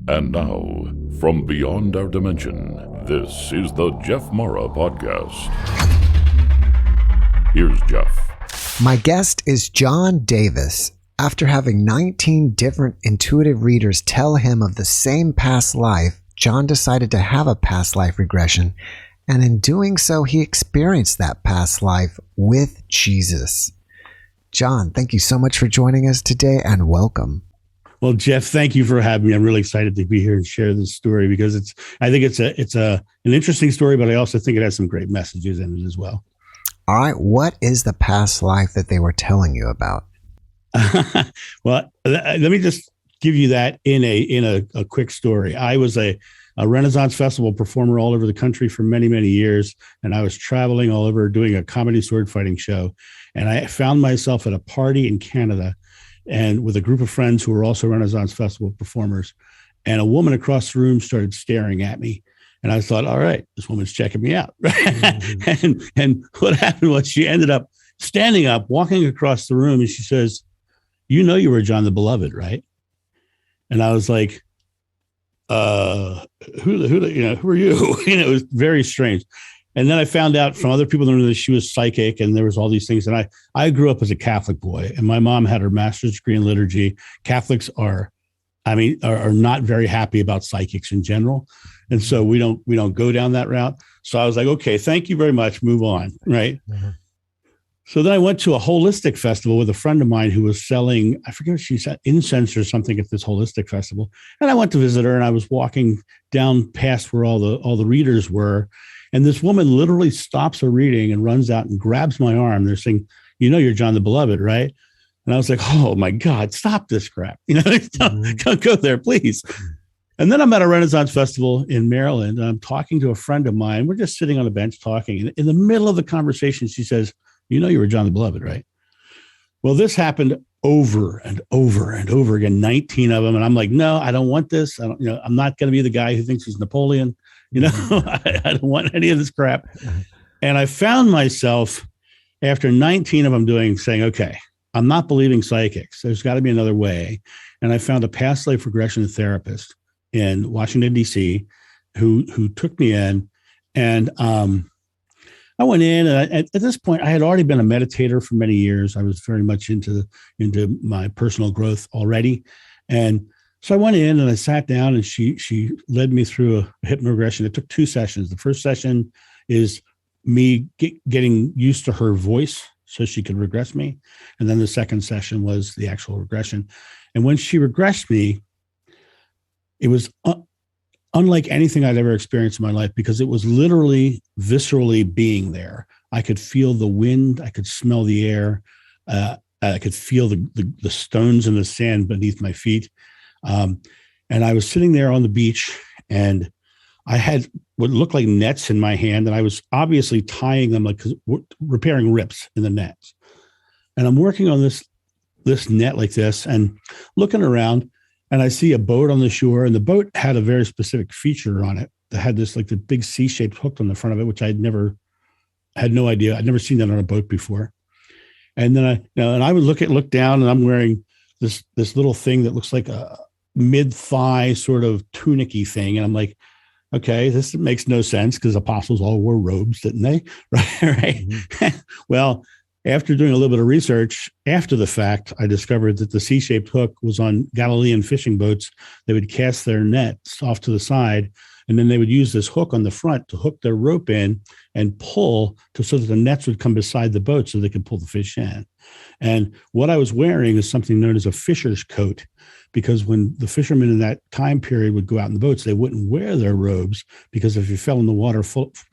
And now, from beyond our dimension, this is the JeffMara podcast. Here's Jeff. My guest is John Davis. After having 19 different intuitive readers tell him of the same past life, John decided to have a past life regression, and in doing so, he experienced that past life with Jesus. John, thank you so much for joining us today, and welcome. Well, Jeff, thank you for having me. I'm really excited to be here and share this story because I think it's an interesting story, but I also think it has some great messages in it as well. All right, what is the past life that they were telling you about? Well, let me just give you that in a quick story. I was a Renaissance Festival performer all over the country for many, many years, and I was traveling all over doing a comedy sword fighting show, and I found myself at a party in Canada and with a group of friends who were also Renaissance Festival performers, and a woman across the room started staring at me. And I thought, all right, this woman's checking me out. Mm-hmm. and what happened was she ended up standing up, walking across the room, and she says, "You know you were John the Beloved, right?" And I was like, who are you? It was very strange. And then I found out from other people that she was psychic, and there was all these things. And I grew up as a Catholic boy, and my mom had her master's degree in liturgy. Catholics are not very happy about psychics in general. And so we don't go down that route. So I was like, okay, thank you very much. Move on. Right. Mm-hmm. So then I went to a holistic festival with a friend of mine who was selling, I forget what she said, incense or something at this holistic festival. And I went to visit her, and I was walking down past where all the readers were. And this woman literally stops her reading and runs out and grabs my arm. They're saying, "You know, you're John the Beloved, right?" And I was like, oh my God, stop this crap. Don't go there, please. And then I'm at a Renaissance Festival in Maryland, and I'm talking to a friend of mine. We're just sitting on a bench talking. And in the middle of the conversation, she says, "You know, you were John the Beloved, right?" Well, this happened over and over and over again, 19 of them. And I'm like, no, I don't want this. I'm not going to be the guy who thinks he's Napoleon. I don't want any of this crap. And I found myself after 19 of them saying, okay, I'm not believing psychics. There's got to be another way. And I found a past life regression therapist in Washington, D.C., who took me in. And I went in, and at this point, I had already been a meditator for many years. I was very much into my personal growth already. And so I went in and I sat down, and she led me through a hypnoregression. It took 2 sessions. The first session is me getting used to her voice so she could regress me. And then the second session was the actual regression. And when she regressed me, it was unlike anything I'd ever experienced in my life, because it was literally viscerally being there. I could feel the wind. I could smell the air. I could feel the stones and the sand beneath my feet. And I was sitting there on the beach, and I had what looked like nets in my hand, and I was obviously tying them, like repairing rips in the nets. And I'm working on this net like this and looking around, and I see a boat on the shore, and the boat had a very specific feature on it that had this like the big C-shaped hook on the front of it, which I had no idea. I'd never seen that on a boat before. And then I would look down, and I'm wearing this little thing that looks like a mid-thigh sort of tunic-y thing. And I'm like, okay, this makes no sense, because apostles all wore robes, didn't they? Right. Mm-hmm. Well, after doing a little bit of research after the fact, I discovered that the C-shaped hook was on Galilean fishing boats. They would cast their nets off to the side, and then they would use this hook on the front to hook their rope in and pull so that the nets would come beside the boat so they could pull the fish in. And what I was wearing is something known as a fisher's coat, because when the fishermen in that time period would go out in the boats, they wouldn't wear their robes, because if you fell in the water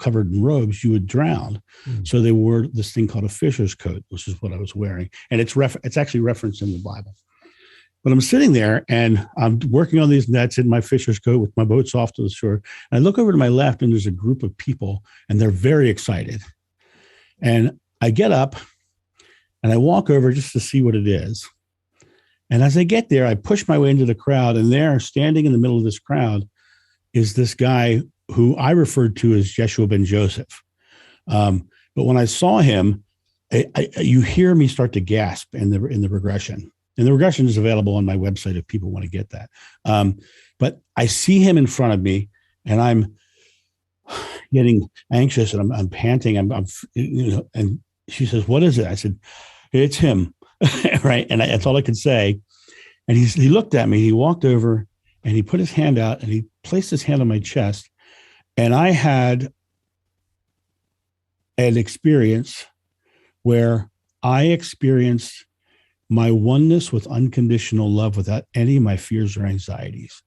covered in robes, you would drown. Mm. So they wore this thing called a fisher's coat, which is what I was wearing. And it's actually referenced in the Bible. But I'm sitting there, and I'm working on these nets in my fisher's coat with my boats off to the shore. And I look over to my left, and there's a group of people, and they're very excited. And I get up, and I walk over just to see what it is. And as I get there, I push my way into the crowd, and there, standing in the middle of this crowd, is this guy who I referred to as Yeshua ben Joseph. But when I saw him, you hear me start to gasp in the regression. And the regression is available on my website if people want to get that. But I see him in front of me, and I'm getting anxious, and I'm panting. I'm and she says, "What is it?" I said, "It's him." Right. And that's all I could say. And he looked at me, he walked over, and he put his hand out, and he placed his hand on my chest. And I had an experience where I experienced my oneness with unconditional love without any of my fears or anxieties.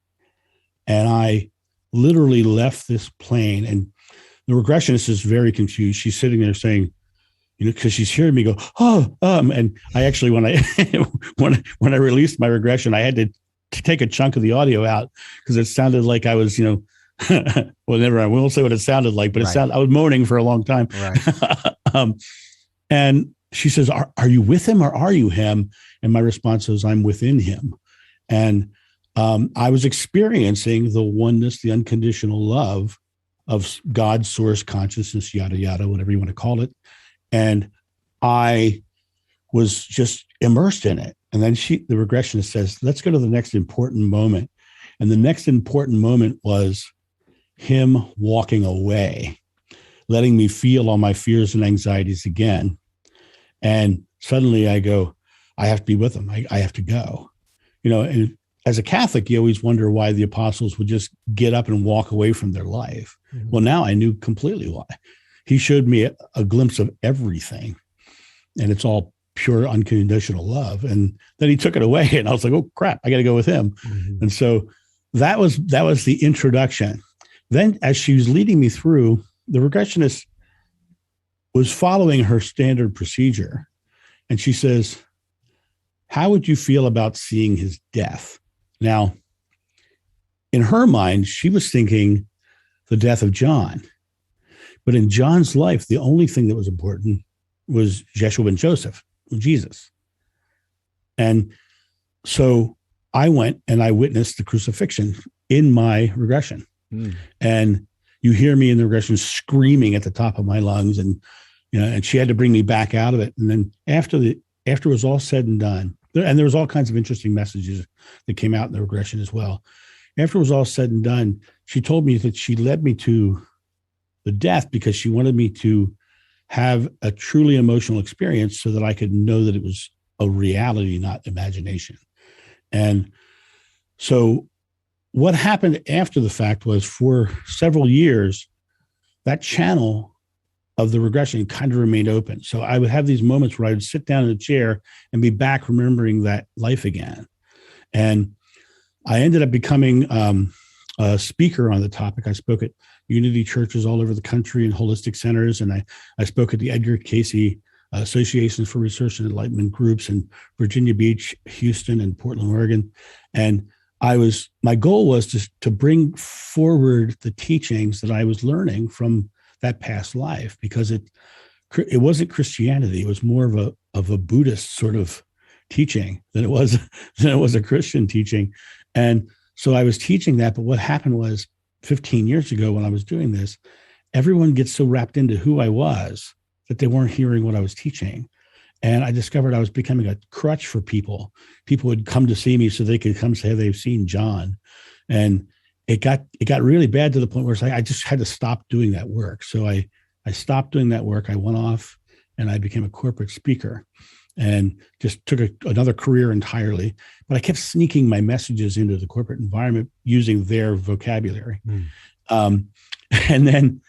And I literally left this plane, and the regressionist is very confused. She's sitting there saying, because she's hearing me go, and I actually, when I released my regression, I had to take a chunk of the audio out because it sounded like I was, well, never mind. We won't say what it sounded like, but I was moaning for a long time. Right. And she says, are you with him or are you him? And my response was, I'm within him. And I was experiencing the oneness, the unconditional love of God, source, consciousness, yada, yada, whatever you want to call it. And I was just immersed in it. And then the regressionist says, let's go to the next important moment. And the next important moment was him walking away, letting me feel all my fears and anxieties again. And suddenly I go, I have to be with him. I have to go. And as a Catholic, you always wonder why the apostles would just get up and walk away from their life. Mm-hmm. Well, now I knew completely why. He showed me a glimpse of everything, and it's all pure unconditional love. And then he took it away, and I was like, oh crap, I got to go with him. Mm-hmm. And so that was the introduction. Then as she was leading me through, the regressionist was following her standard procedure. And she says, how would you feel about seeing his death? Now, in her mind, she was thinking the death of John. But in John's life, the only thing that was important was Yeshua ben Joseph, Jesus. And so I went and I witnessed the crucifixion in my regression. And you hear me in the regression screaming at the top of my lungs, and and she had to bring me back out of it. And then after it was all said and done, and there was all kinds of interesting messages that came out in the regression as well. After it was all said and done, she told me that she led me to the death because she wanted me to have a truly emotional experience so that I could know that it was a reality, not imagination. And so what happened after the fact was, for several years, that channel of the regression kind of remained open. So I would have these moments where I would sit down in a chair and be back remembering that life again. And I ended up becoming a speaker on the topic. I spoke at Unity churches all over the country and holistic centers. And I spoke at the Edgar Cayce Associations for Research and Enlightenment groups in Virginia Beach, Houston, and Portland, Oregon. And my goal was to bring forward the teachings that I was learning from that past life, because it wasn't Christianity. It was more of a Buddhist sort of teaching than it was a Christian teaching. And so I was teaching that. But what happened was, 15 years ago when I was doing this, everyone gets so wrapped into who I was that they weren't hearing what I was teaching. And I discovered I was becoming a crutch for people. People would come to see me so they could come say they've seen John. And it got really bad to the point where I just had to stop doing that work. So I stopped doing that work. I went off and I became a corporate speaker and just took another career entirely. But I kept sneaking my messages into the corporate environment using their vocabulary. And then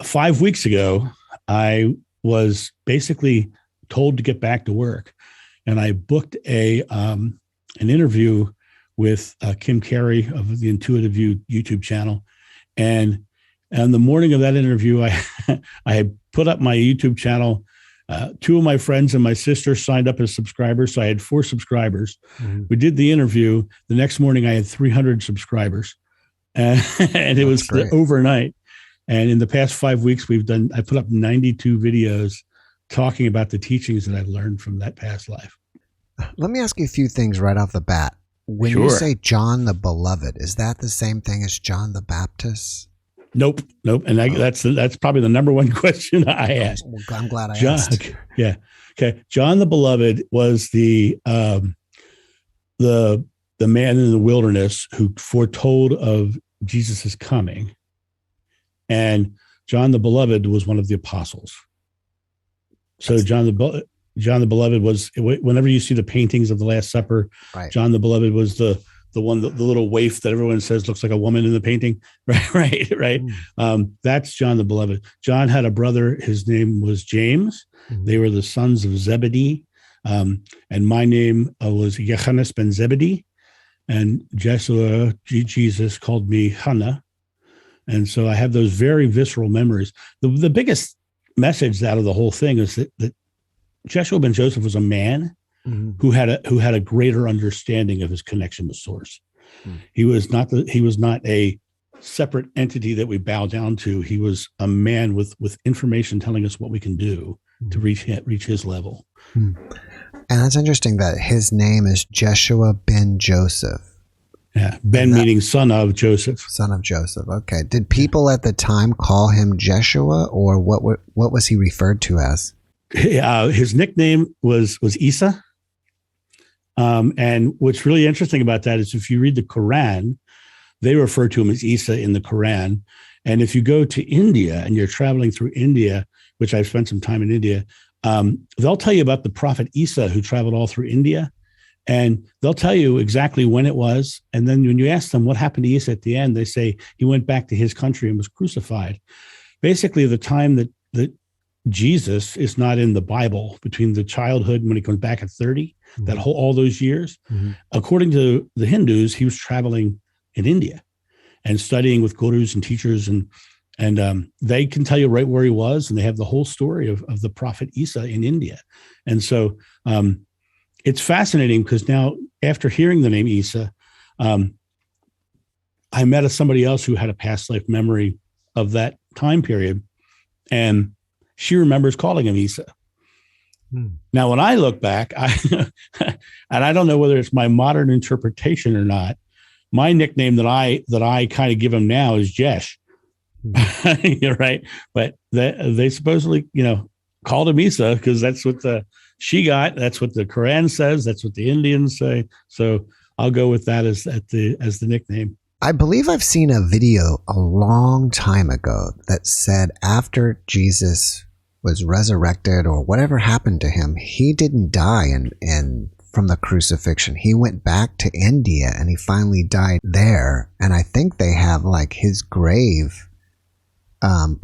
5 weeks ago, I was basically told to get back to work. And I booked an interview with Kim Carey of the Intuitive View YouTube channel. And on the morning of that interview, I had put up my YouTube channel. Two of my friends and my sister signed up as subscribers. So I had 4 subscribers. Mm-hmm. We did the interview. The next morning I had 300 subscribers, and it was overnight. And in the past 5 weeks, I put up 92 videos talking about the teachings that I've learned from that past life. Let me ask you a few things right off the bat. When you say John the Beloved, is that the same thing as John the Baptist? Nope. And that's probably the number one question I asked. Well, I'm glad I asked. Yeah. Okay. John the Beloved was the the man in the wilderness who foretold of Jesus's coming, and John the Beloved was one of the apostles. So John the Beloved was, whenever you see the paintings of the Last Supper, Right. John the Beloved was the one, the little waif that everyone says looks like a woman in the painting, right. That's John the Beloved. John had a brother. His name was James. They were the sons of Zebedee. And my name was Yochanan ben Zebedee. And Jesus called me Hannah. And so I have those very visceral memories. The biggest message out of the whole thing is that Jeshua ben Joseph was a man who had a greater understanding of his connection with Source. He was not a separate entity that we bow down to. He was a man with information telling us what we can do to reach his level. And that's interesting that his name is Jeshua ben Joseph. Yeah, Ben meaning son of Joseph. Son of Joseph. Okay. Did people at the time call him Jeshua, or what was he referred to as? His nickname was Isa. And what's really interesting about that is if you read the Quran, they refer to him as Isa in the Quran. And if you go to India and you're traveling through India, which I've spent some time in India, they'll tell you about the prophet Isa who traveled all through India. And they'll tell you exactly when it was. And then when you ask them what happened to Isa at the end, they say he went back to his country and was crucified. Basically, the time that Jesus is not in the Bible, between the childhood and when he comes back at 30, all those years, according to the Hindus, he was traveling in India and studying with gurus and teachers, and they can tell you right where he was, and they have the whole story of the prophet Isa in India. And so it's fascinating because now, after hearing the name Isa, I met somebody else who had a past life memory of that time period, and she remembers calling him Isa. Now, when I look back, and I don't know whether it's my modern interpretation or not, my nickname that I kind of give him now is Jesh. You're right, but they supposedly called him Isa because that's what she got. That's what the Quran says. That's what the Indians say. So I'll go with that as the nickname. I believe I've seen a video a long time ago that said after Jesus was resurrected or whatever happened to him, he didn't die and from the crucifixion. He went back to India and he finally died there. And I think they have like his grave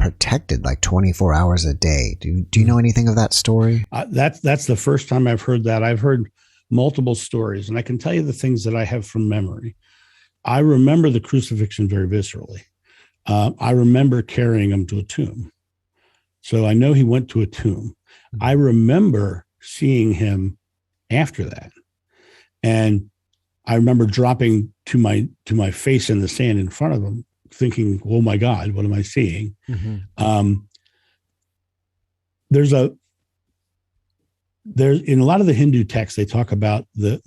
protected like 24 hours a day. Do you know anything of that story? That's the first time I've heard that. I've heard multiple stories, and I can tell you the things that I have from memory. I remember the crucifixion very viscerally. I remember carrying him to a tomb. So I know he went to a tomb. I remember seeing him after that. And I remember dropping to my face in the sand in front of him, thinking, oh my God, what am I seeing? There's in a lot of the Hindu texts, they talk about a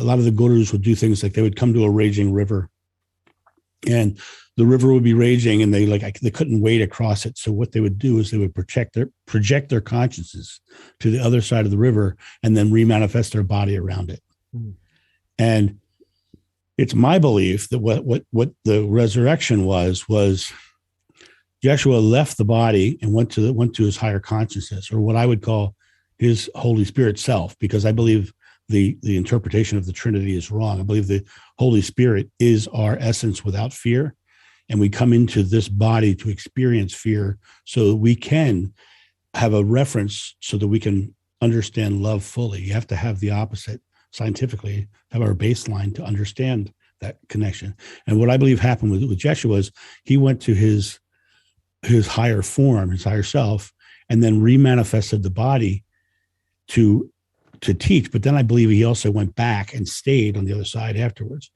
lot of the gurus would do things like they would come to a raging river, and the river would be raging, and they couldn't wade across it. So what they would do is they would project their consciousness to the other side of the river, and then remanifest their body around it. And it's my belief that what the resurrection was Jeshua left the body and went to his higher consciousness, or what I would call his Holy Spirit self, because I believe the interpretation of the Trinity is wrong. I believe the Holy Spirit is our essence without fear. And we come into this body to experience fear so that we can have a reference so that we can understand love fully. You have to have the opposite scientifically, have our baseline to understand that connection. And what I believe happened with Jeshua was he went to his higher form, his higher self, and then remanifested the body to teach. But then I believe he also went back and stayed on the other side afterwards.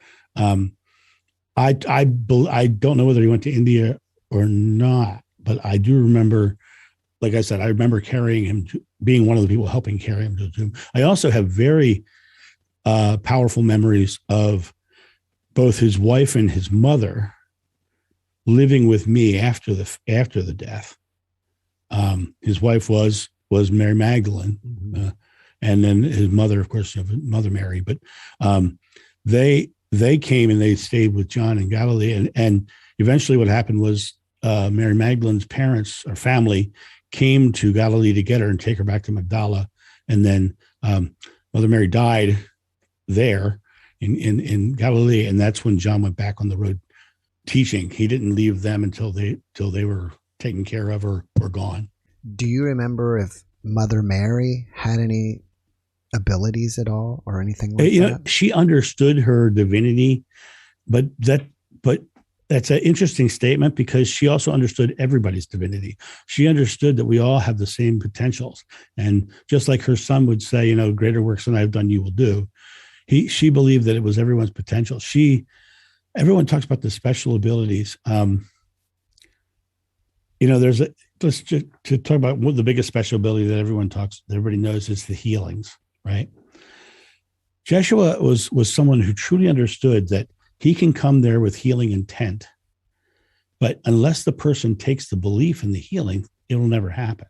I don't know whether he went to India or not, but I do remember, like I said, I remember carrying him being one of the people helping carry him to the tomb. I also have very powerful memories of both his wife and his mother living with me after the death. His wife was Mary Magdalene, and then his mother, of course, Mother Mary. But they came and they stayed with John in Galilee, and eventually what happened was Mary Magdalene's parents or family came to Galilee to get her and take her back to Magdala, and then Mother Mary died there in Galilee, and that's when John went back on the road teaching. He didn't leave them until they were taken care of or gone. Do you remember if Mother Mary had any abilities at all or anything like that? She understood her divinity, but that's an interesting statement because she also understood everybody's divinity. She understood that we all have the same potentials. And just like her son would say, greater works than I've done, you will do. She believed that it was everyone's potential. Everyone talks about the special abilities. Let's just to talk about what the biggest special ability that everybody knows is the healings, right? Jeshua was someone who truly understood that he can come there with healing intent, but unless the person takes the belief in the healing, it will never happen.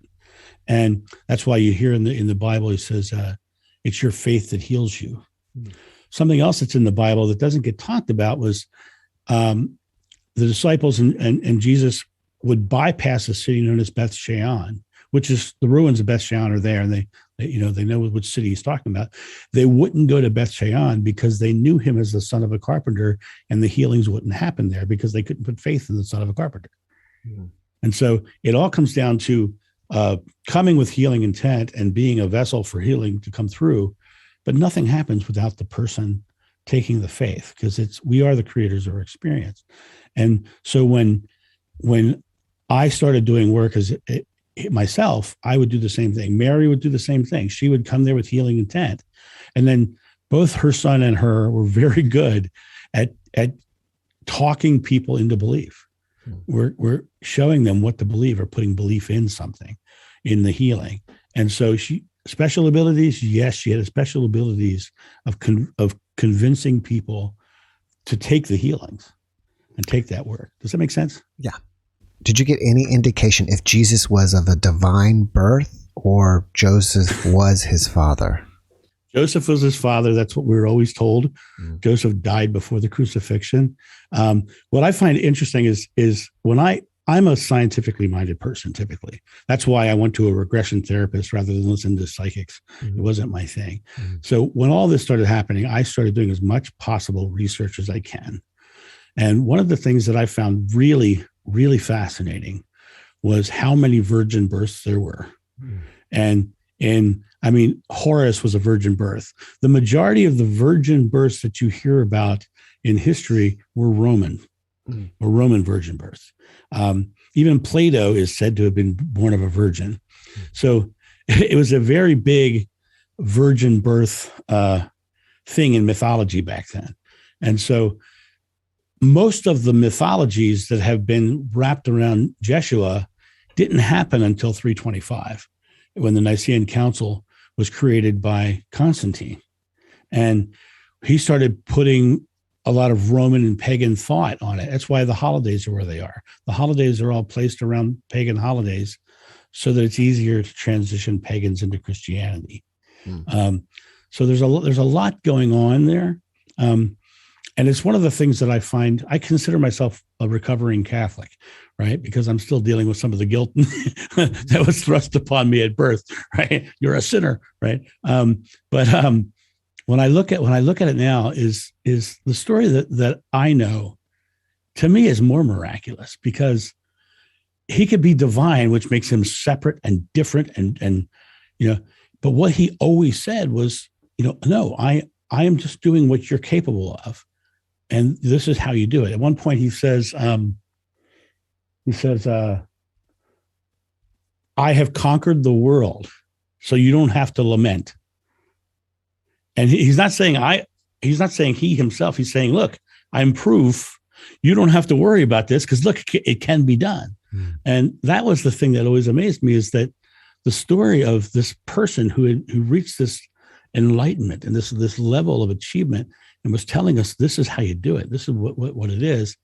And that's why you hear in the Bible, it says, it's your faith that heals you. Something else that's in the Bible that doesn't get talked about was the disciples and Jesus would bypass a city known as Beth Shean, which is the ruins of Beth Shean are there, and they know which city he's talking about. They wouldn't go to Beth Shean because they knew him as the son of a carpenter, and the healings wouldn't happen there because they couldn't put faith in the son of a carpenter. Yeah. And so it all comes down to coming with healing intent and being a vessel for healing to come through, but nothing happens without the person taking the faith, because we are the creators of our experience. And so when I started doing work as myself, I would do the same thing. Mary would do the same thing. She would come there with healing intent. And then both her son and her were very good at talking people into belief. We're showing them what to believe or putting belief in something, in the healing. And so special abilities, yes, she had special abilities of convincing people to take the healings and take that work. Does that make sense? Yeah. Did you get any indication if Jesus was of a divine birth or Joseph was his father? Joseph was his father. That's what we were always told. Joseph died before the crucifixion. What I find interesting is when I'm a scientifically minded person, typically. That's why I went to a regression therapist rather than listen to psychics. It wasn't my thing. So when all this started happening, I started doing as much possible research as I can. And one of the things that I found really, really fascinating was how many virgin births there were. And Horus was a virgin birth. The majority of the virgin births that you hear about in history were Roman virgin births. Even Plato is said to have been born of a virgin. So it was a very big virgin birth thing in mythology back then. And so most of the mythologies that have been wrapped around Jeshua didn't happen until 325, when the Nicene Council was created by Constantine. And he started putting a lot of Roman and pagan thought on it. That's why the holidays are where they are. The holidays are all placed around pagan holidays so that it's easier to transition pagans into Christianity. So there's a lot going on there. And it's one of the things that I find, I consider myself a recovering Catholic, right? Because I'm still dealing with some of the guilt that was thrust upon me at birth, right? You're a sinner, right? But when I look at it now, is the story that I know, to me, is more miraculous, because he could be divine, which makes him separate and different, and but what he always said was, no, I am just doing what you're capable of. And this is how you do it. At one point, he says, I have conquered the world, so you don't have to lament. And he's not saying he himself. He's saying, look, I'm proof. You don't have to worry about this, because look, it can be done. And that was the thing that always amazed me, is that the story of this person who reached this enlightenment and this level of achievement, and was telling us, this is how you do it, this is what it is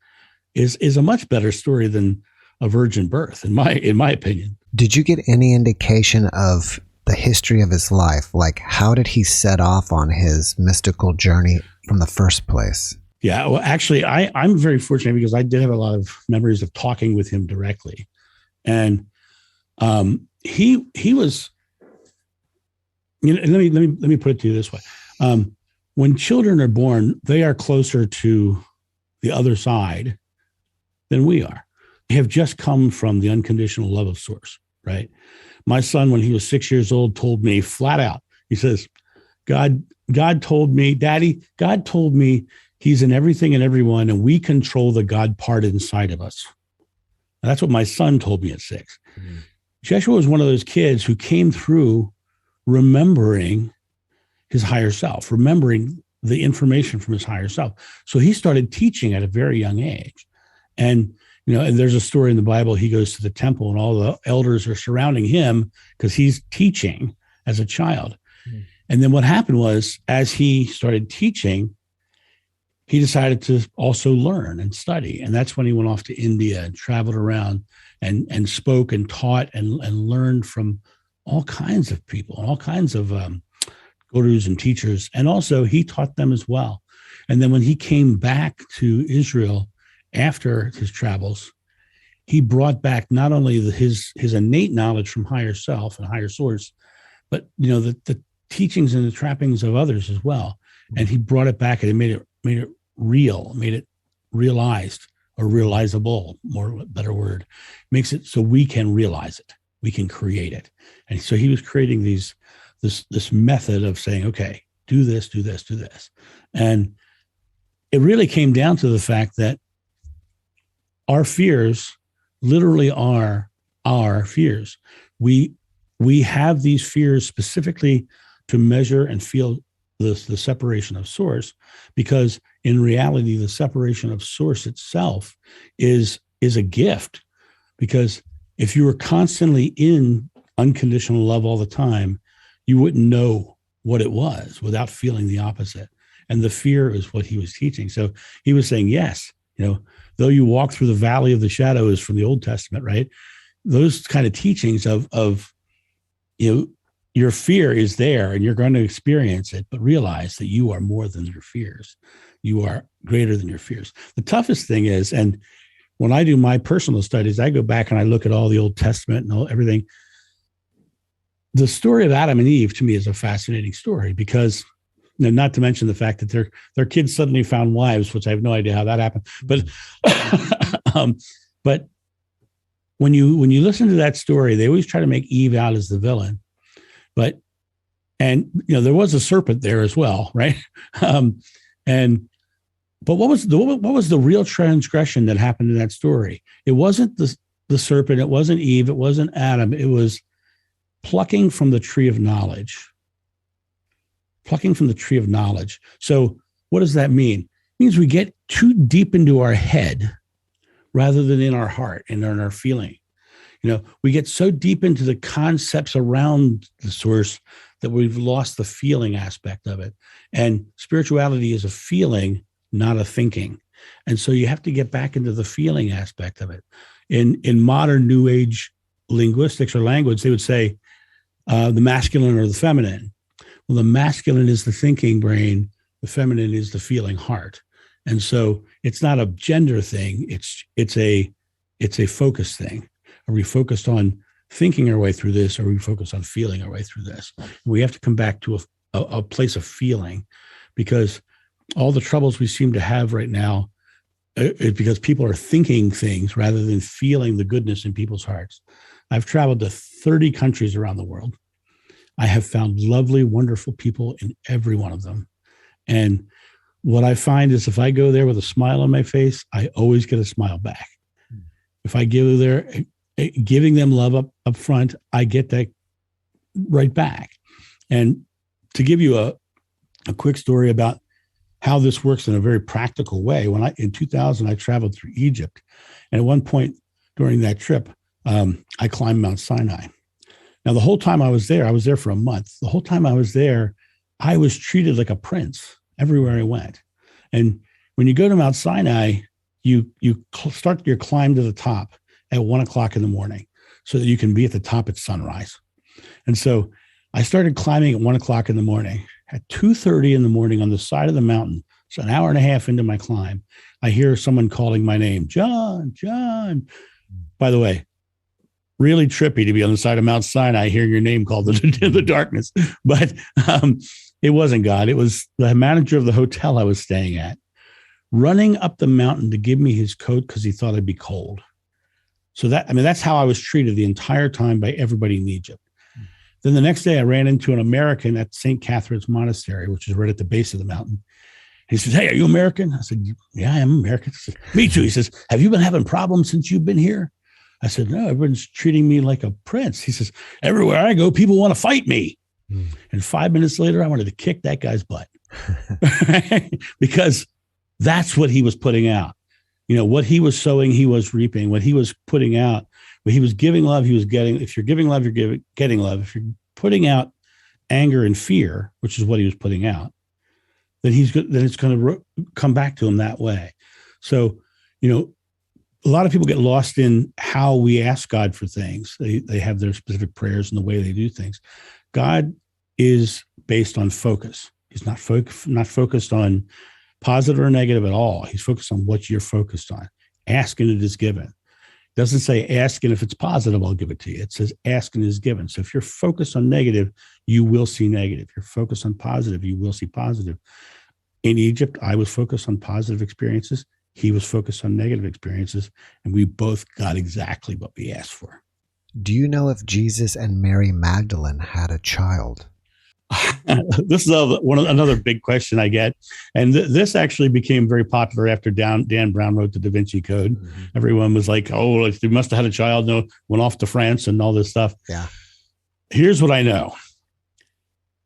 a much better story than a virgin birth, in my opinion. Did you get any indication of the history of his life? Like, how did he set off on his mystical journey from the first place? Yeah, well, actually, I'm very fortunate because I did have a lot of memories of talking with him directly, and he was. Let me put it to you this way: when children are born, they are closer to the other side than we are. They have just come from the unconditional love of Source, right? My son, when he was 6 years old, told me flat out. He says, God told me, Daddy, God told me He's in everything and everyone, and we control the God part inside of us. And that's what my son told me at 6. Mm-hmm. Jeshua was one of those kids who came through remembering his higher self, remembering the information from his higher self. So he started teaching at a very young age. And, and there's a story in the Bible, he goes to the temple and all the elders are surrounding him because he's teaching as a child. Mm-hmm. And then what happened was, as he started teaching, he decided to also learn and study. And that's when he went off to India and traveled around and spoke and taught and learned from all kinds of people, all kinds of gurus and teachers. And also he taught them as well. And then when he came back to Israel after his travels, he brought back not only his innate knowledge from higher self and higher source, but the teachings and the trappings of others as well. And he brought it back and it made it real, made it realized or realizable, better word, makes it so we can realize it, we can create it. And so he was creating this method of saying, okay, do this, do this, do this. And it really came down to the fact that our fears literally are our fears. We have these fears specifically to measure and feel the separation of Source, because in reality, the separation of Source itself is a gift. Because if you were constantly in unconditional love all the time, you wouldn't know what it was without feeling the opposite. And the fear is what he was teaching. So he was saying, yes, though you walk through the valley of the shadow is from the Old Testament, right? Those kind of teachings of your fear is there and you're going to experience it, but realize that you are more than your fears. You are greater than your fears. The toughest thing is, and when I do my personal studies, I go back and I look at all the Old Testament and everything. The story of Adam and Eve to me is a fascinating story because, not to mention the fact that their kids suddenly found wives, which I have no idea how that happened. But, but when you listen to that story, they always try to make Eve out as the villain. But there was a serpent there as well, right? But what was the real transgression that happened in that story? It wasn't the serpent, it wasn't Eve, it wasn't Adam. It was plucking from the tree of knowledge. Plucking from the tree of knowledge. So what does that mean? It means we get too deep into our head rather than in our heart and in our feeling. We get so deep into the concepts around the Source that we've lost the feeling aspect of it. And spirituality is a feeling, not a thinking. And so you have to get back into the feeling aspect of it. In modern New Age linguistics or language, they would say the masculine or the feminine. Well, the masculine is the thinking brain. The feminine is the feeling heart. And so it's not a gender thing. It's a focus thing. Are we focused on thinking our way through this? Or are we focused on feeling our way through this? We have to come back to a place of feeling, because all the troubles we seem to have right now is because people are thinking things rather than feeling the goodness in people's hearts. I've traveled to 30 countries around the world. I have found lovely, wonderful people in every one of them. And what I find is if I go there with a smile on my face, I always get a smile back. If I go there giving them love up front, I get that right back. And to give you a quick story about how this works in a very practical way, in 2000, I traveled through Egypt. And at one point during that trip, I climbed Mount Sinai. Now, the whole time I was there for a month. The whole time I was there, I was treated like a prince everywhere I went. And when you go to Mount Sinai, you start your climb to the top at 1:00 in the morning so that you can be at the top at sunrise. And so I started climbing at 1:00 in the morning. At 2:30 in the morning on the side of the mountain, so an hour and a half into my climb, I hear someone calling my name, John, John. By the way, really trippy to be on the side of Mount Sinai, hearing your name called in the darkness. But it wasn't God. It was the manager of the hotel I was staying at, running up the mountain to give me his coat because he thought I'd be cold. So that's how I was treated the entire time by everybody in Egypt. Then the next day I ran into an American at St. Catherine's Monastery, which is right at the base of the mountain. He says, "Hey, are you American?" I said, "Yeah, I am American." He says, "Me too." He says, "Have you been having problems since you've been here?" I said, "No, everyone's treating me like a prince." He says, "Everywhere I go, people want to fight me." And 5 minutes later, I wanted to kick that guy's butt because that's what he was putting out. What he was sowing, he was reaping. What he was putting out, when he was giving love, he was getting. If you're giving love, you're getting love. If you're putting out anger and fear, which is what he was putting out, then it's going to come back to him that way. So, a lot of people get lost in how we ask God for things. They have their specific prayers and the way they do things. God is based on focus. He's not focused on positive or negative at all. He's focused on what you're focused on. Ask and it is given. It doesn't say ask and if it's positive, I'll give it to you. It says ask and it is given. So if you're focused on negative, you will see negative. If you're focused on positive, you will see positive. In Egypt, I was focused on positive experiences. He was focused on negative experiences, and we both got exactly what we asked for. Do you know if Jesus and Mary Magdalene had a child? This is another big question I get. And this actually became very popular after Dan Brown wrote the Da Vinci Code. Mm-hmm. Everyone was like, "Oh, they must have had a child." No, went off to France and all this stuff. Yeah. Here's what I know.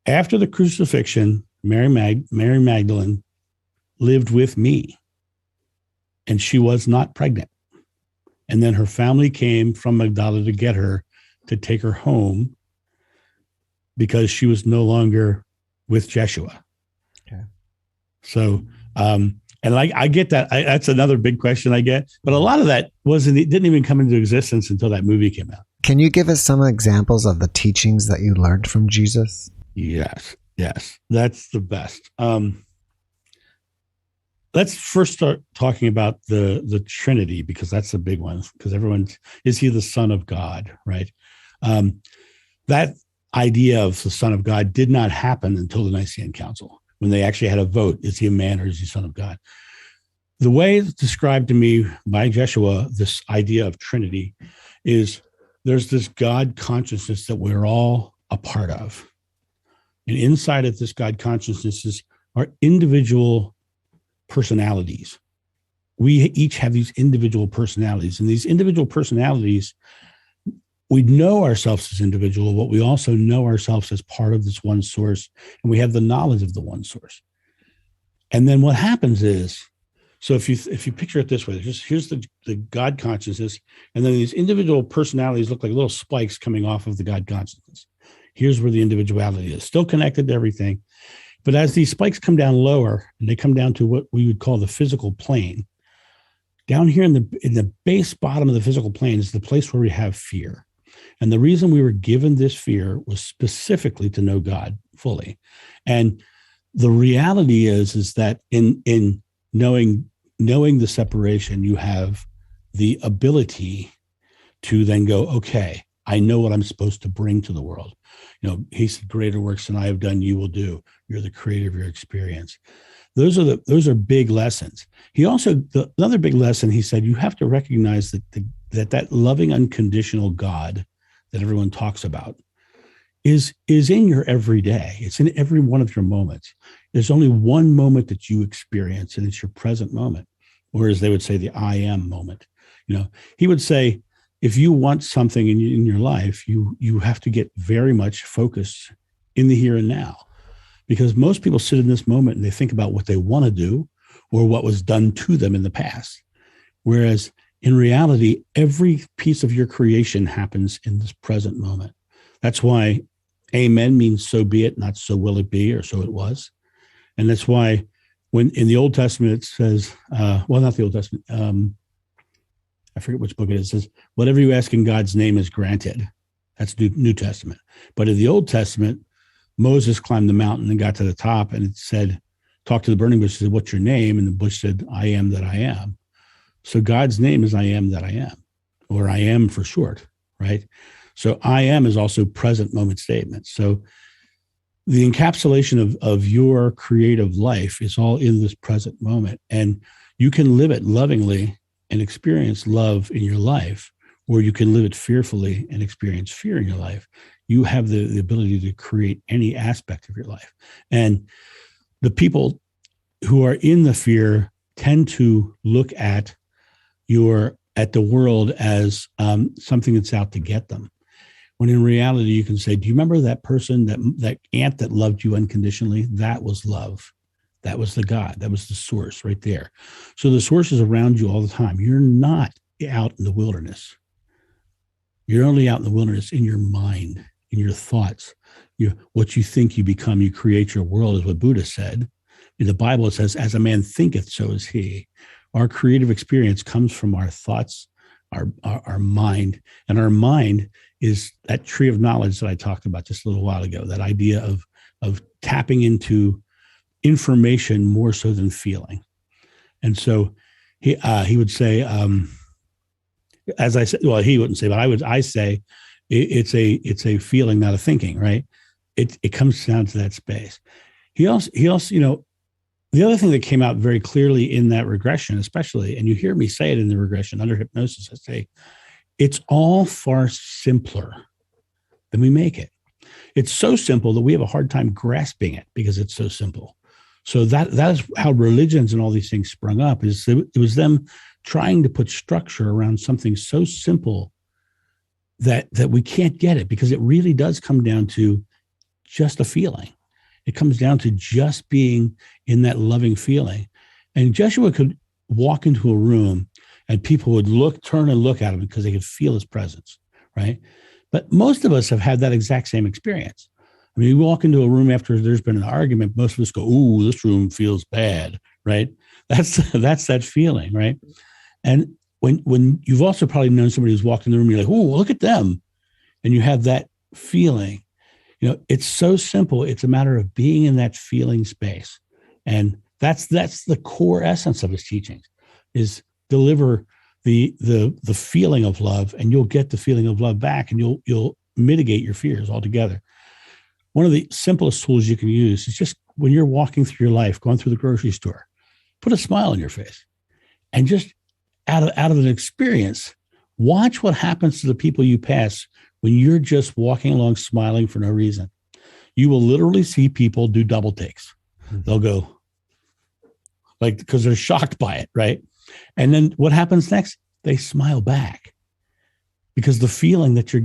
After the crucifixion, Mary Magdalene lived with me, and she was not pregnant. And then her family came from Magdala to get her, to take her home, because she was no longer with Jeshua. Okay. So, and I get that. That's another big question I get. But a lot of that didn't even come into existence until that movie came out. Can you give us some examples of the teachings that you learned from Jesus? Yes. That's the best. Let's first start talking about the Trinity, because that's the big one. Because is he the Son of God, right? That idea of the Son of God did not happen until the Nicene Council, when they actually had a vote: is he a man or is he Son of God? The way it's described to me by Jeshua, this idea of Trinity, is there's this God consciousness that we're all a part of. And inside of this God consciousness are individual personalities. We each have these individual personalities, and these individual personalities, we know ourselves as individual, but we also know ourselves as part of this one source, and we have the knowledge of the one source. And then what happens is, so if you picture it this way, here's the God consciousness, and then these individual personalities look like little spikes coming off of the God consciousness. Here's where the individuality is, still connected to everything. But as these spikes come down lower, and they come down to what we would call the physical plane, down here in the base bottom of the physical plane is the place where we have fear. And the reason we were given this fear was specifically to know God fully. And the reality is that in knowing the separation, you have the ability to then go, okay, I know what I'm supposed to bring to the world. He said, greater works than I have done, you will do. You're the creator of your experience. Those are big lessons. He also, another big lesson, he said, you have to recognize that loving unconditional God that everyone talks about is in your everyday. It's in every one of your moments. There's only one moment that you experience, and it's your present moment. Or as they would say, the I am moment. He would say, if you want something in your life, you have to get very much focused in the here and now, because most people sit in this moment and they think about what they want to do or what was done to them in the past. Whereas in reality, every piece of your creation happens in this present moment. That's why amen means so be it, not so will it be or so it was. And that's why when in the Old Testament, it says, not the Old Testament, I forget which book it is. It says, whatever you ask in God's name is granted. That's New Testament. But in the Old Testament, Moses climbed the mountain and got to the top, and it said, talked to the burning bush, said, "What's your name?" And the bush said, "I am that I am." So God's name is I am that I am, or I am for short, right? So I am is also present moment statement. So the encapsulation of your creative life is all in this present moment. And you can live it lovingly and experience love in your life, or you can live it fearfully and experience fear in your life. You have the ability to create any aspect of your life. And the people who are in the fear tend to look at the world as something that's out to get them. When in reality, you can say, do you remember that person, that aunt that loved you unconditionally? That was love. That was the God. That was the source right there. So the source is around you all the time. You're not out in the wilderness. You're only out in the wilderness in your mind, in your thoughts. What you think you become, you create your world, is what Buddha said. In the Bible, it says, as a man thinketh, so is he. Our creative experience comes from our thoughts, our mind. And our mind is that tree of knowledge that I talked about just a little while ago, that idea of tapping into information more so than feeling. And so he would say, as I said, well, he wouldn't say, but I say it's a feeling, not a thinking, right? It comes down to that space. He also, the other thing that came out very clearly in that regression, especially, and you hear me say it in the regression under hypnosis, I say, it's all far simpler than we make it. It's so simple that we have a hard time grasping it because it's so simple. So that is how religions and all these things sprung up. It was them trying to put structure around something so simple that we can't get it, because it really does come down to just a feeling. It comes down to just being in that loving feeling. And Jeshua could walk into a room and people would turn and look at him because they could feel his presence, right? But most of us have had that exact same experience. I mean, you walk into a room after there's been an argument, most of us go, "Ooh, this room feels bad," right? That's that feeling, right? And when you've also probably known somebody who's walked in the room, you're like, "Ooh, look at them," and you have that feeling. It's so simple. It's a matter of being in that feeling space. And that's the core essence of his teachings, is deliver the feeling of love, and you'll get the feeling of love back, and you'll mitigate your fears altogether. One of the simplest tools you can use is just when you're walking through your life, going through the grocery store, put a smile on your face, and just out of an experience, watch what happens to the people you pass when you're just walking along smiling for no reason. You will literally see people do double takes. They'll go because they're shocked by it, right? And then what happens next? They smile back, because the feeling that you're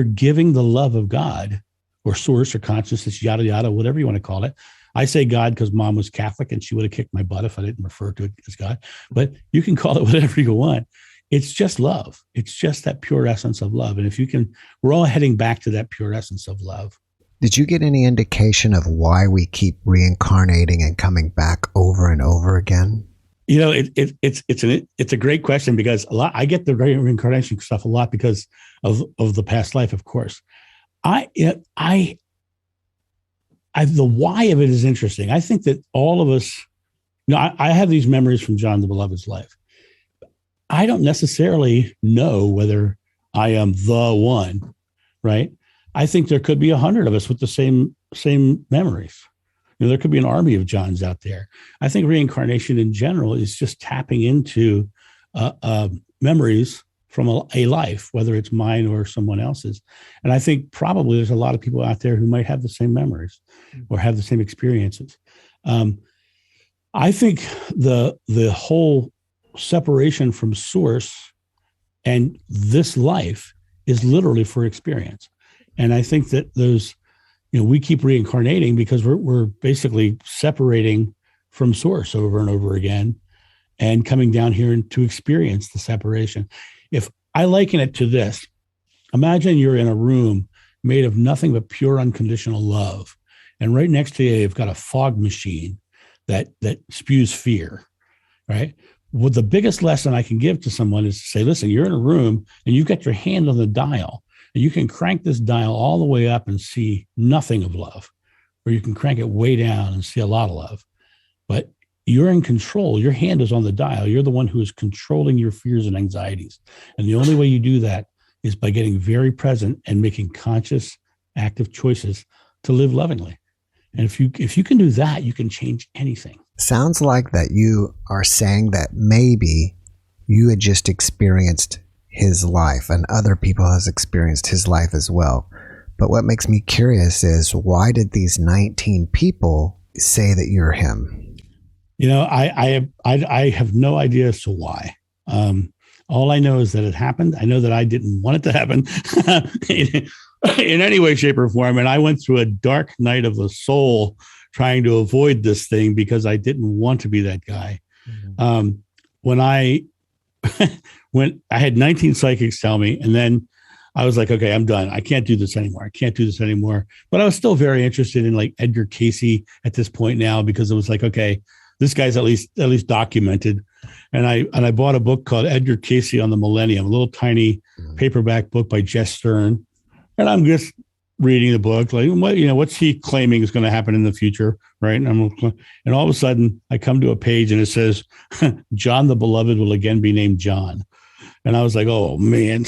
giving the love of God or source or consciousness, yada, yada, whatever you want to call it. I say God because Mom was Catholic and she would have kicked my butt if I didn't refer to it as God, but you can call it whatever you want. It's just love. It's just that pure essence of love. And if you can, we're all heading back to that pure essence of love. Did you get any indication of why we keep reincarnating and coming back over and over again? It's a great question, because I get the reincarnation stuff a lot because of the past life, of course. The why of it is interesting. I think that all of us, I have these memories from John the Beloved's life. I don't necessarily know whether I am the one, right? I think there could be 100 of us with the same memories. There could be an army of Johns out there. I think reincarnation in general is just tapping into memories from a life, whether it's mine or someone else's. And I think probably there's a lot of people out there who might have the same memories or have the same experiences. I think the whole separation from source and this life is literally for experience. And I think that we keep reincarnating because we're basically separating from source over and over again and coming down here to experience the separation. If I liken it to this, imagine you're in a room made of nothing but pure unconditional love. And right next to you've got a fog machine that spews fear, right? Well, the biggest lesson I can give to someone is to say, listen, you're in a room and you've got your hand on the dial. And you can crank this dial all the way up and see nothing of love, or you can crank it way down and see a lot of love. But you're in control. Your hand is on the dial. You're the one who is controlling your fears and anxieties. And the only way you do that is by getting very present and making conscious, active choices to live lovingly. And if you can do that, you can change anything. Sounds like that you are saying that maybe you had just experienced his life and other people has experienced his life as well. But what makes me curious is, why did these 19 people say that you're him? You know, I have no idea as to why. All I know is that it happened. I know that I didn't want it to happen in any way, shape, or form. And I went through a dark night of the soul trying to avoid this thing because I didn't want to be that guy. Mm-hmm. When I had 19 psychics tell me, and then I was like, okay, I'm done. I can't do this anymore. But I was still very interested in like Edgar Cayce at this point now, because it was like, okay, this guy's at least documented. And I bought a book called Edgar Cayce on the Millennium, a little tiny paperback book by Jess Stern. And I'm just reading the book, like, what's he claiming is going to happen in the future, right? And all of a sudden, I come to a page and it says, John the Beloved will again be named John. And I was like, oh man. And